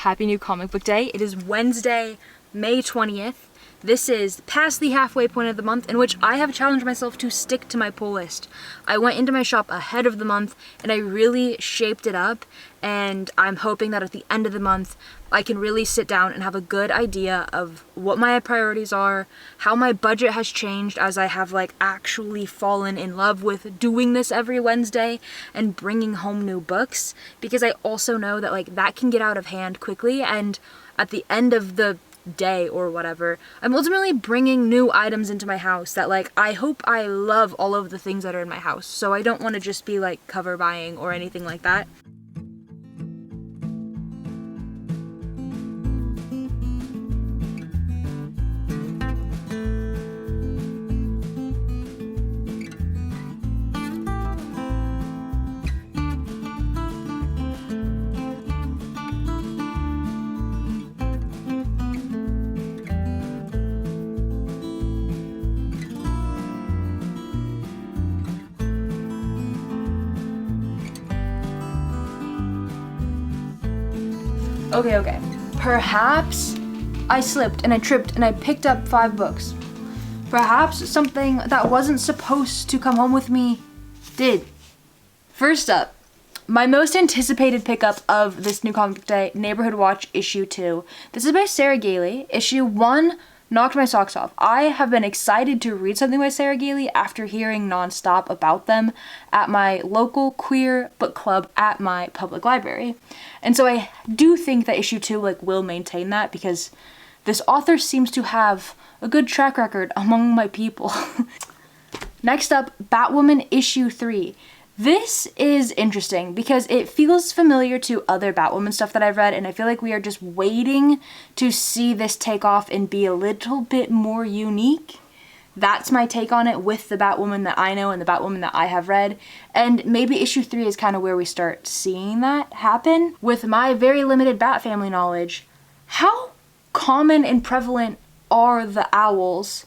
Happy New Comic Book Day. It is Wednesday, May 20th. This is past the halfway point of the month in which I have challenged myself to stick to my pull list. I went into my shop ahead of the month and I really shaped it up, and I'm hoping that at the end of the month I can really sit down and have a good idea of what my priorities are, how my budget has changed as I have actually fallen in love with doing this every Wednesday and bringing home new books, because I also know that that can get out of hand quickly, and at the end of the day or whatever, I'm ultimately bringing new items into my house that I hope I love all of the things that are in my house, so I don't want to just be cover buying or anything like that. Okay. Perhaps I slipped and I tripped and I picked up 5 books. Perhaps something that wasn't supposed to come home with me did. First up, my most anticipated pickup of this new comic book day, Neighborhood Watch issue 2. This is by Sarah Gailey. Issue 1 knocked my socks off. I have been excited to read something by Sarah Gailey after hearing nonstop about them at my local queer book club at my public library. And so I do think that issue 2 will maintain that, because this author seems to have a good track record among my people. Next up, Batwoman issue 3. This is interesting because it feels familiar to other Batwoman stuff that I've read, and I feel like we are just waiting to see this take off and be a little bit more unique. That's my take on it with the Batwoman that I know and the Batwoman that I have read, and maybe issue 3 is kind of where we start seeing that happen. With my very limited Bat family knowledge, how common and prevalent are the owls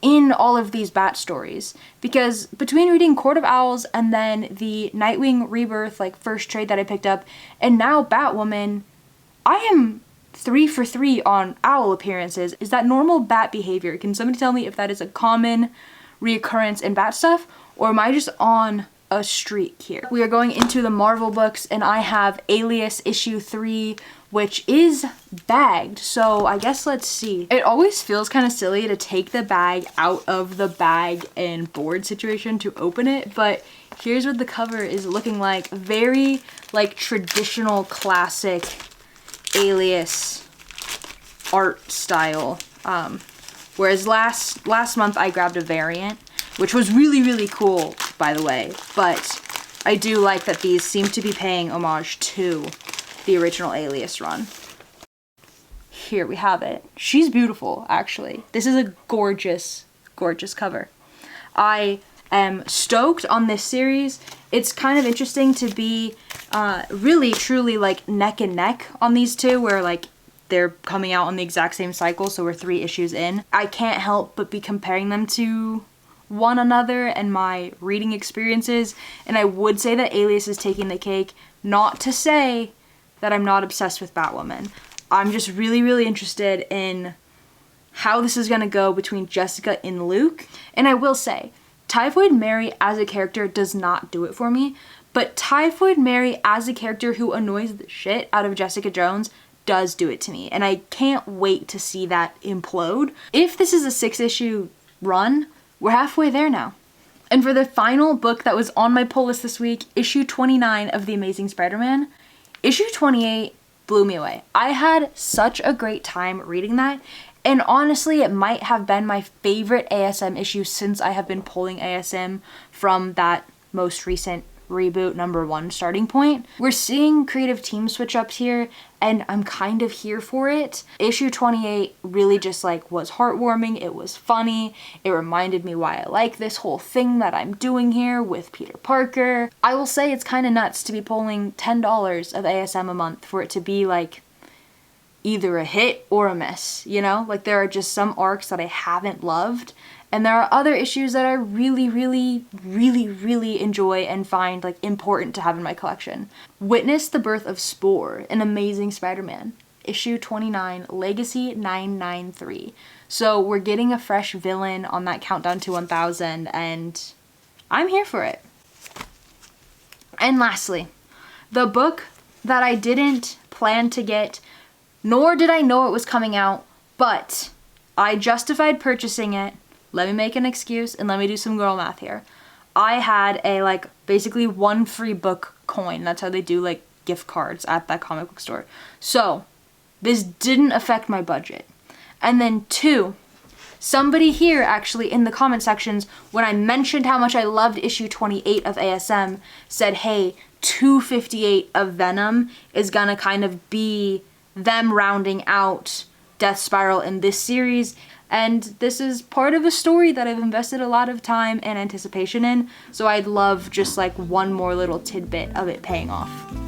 in all of these Bat stories? Because between reading Court of Owls and then the Nightwing Rebirth first trade that I picked up, and now Batwoman, I am 3 for 3 on owl appearances. Is that normal Bat behavior? Can somebody tell me if that is a common reoccurrence in Bat stuff, or am I just on a streak here? We are going into the Marvel books, and I have Alias issue 3, which is bagged, so I guess let's see. It always feels kind of silly to take the bag out of the bag and board situation to open it, but here's what the cover is looking like. Very traditional classic Alias art style. Whereas last month I grabbed a variant, which was really cool, by the way, but I do like that these seem to be paying homage to the original Alias run. Here we have it. She's beautiful, actually. This is a gorgeous cover. I am stoked on this series. It's kind of interesting to be really truly neck and neck on these two, where they're coming out on the exact same cycle, so we're 3 issues in. I can't help but be comparing them to one another and my reading experiences, and I would say that Alias is taking the cake, not to say that I'm not obsessed with Batwoman. I'm just really interested in how this is gonna go between Jessica and Luke. And I will say, Typhoid Mary as a character does not do it for me, but Typhoid Mary as a character who annoys the shit out of Jessica Jones does do it to me, and I can't wait to see that implode. If this is a 6-issue run, we're halfway there now. And for the final book that was on my pull list this week, issue 29 of The Amazing Spider-Man, issue 28 blew me away. I had such a great time reading that, and honestly, it might have been my favorite ASM issue since I have been pulling ASM from that most recent reboot #1 starting point. We're seeing creative team switch ups here, and I'm kind of here for it. Issue 28 really just was heartwarming. It was funny. It reminded me why I like this whole thing that I'm doing here with Peter Parker. I will say it's kind of nuts to be pulling $10 of ASM a month for it to be either a hit or a miss, you know? There are just some arcs that I haven't loved, And there are other issues that I really, really, really, really enjoy and find like important to have in my collection. Witness the Birth of Spore, an Amazing Spider-Man. Issue 29, Legacy 993. So we're getting a fresh villain on that countdown to 1000, and I'm here for it. And lastly, the book that I didn't plan to get, nor did I know it was coming out, but I justified purchasing it. Let me make an excuse and let me do some girl math here. I had a like basically 1 free book coin. That's how they do like gift cards at that comic book store. So this didn't affect my budget. And then 2, somebody here actually in the comment sections, when I mentioned how much I loved issue 28 of ASM, said, hey, 258 of Venom is gonna kind of be them rounding out Death Spiral in this series. And this is part of a story that I've invested a lot of time and anticipation in, so I'd love just like one more little tidbit of it paying off.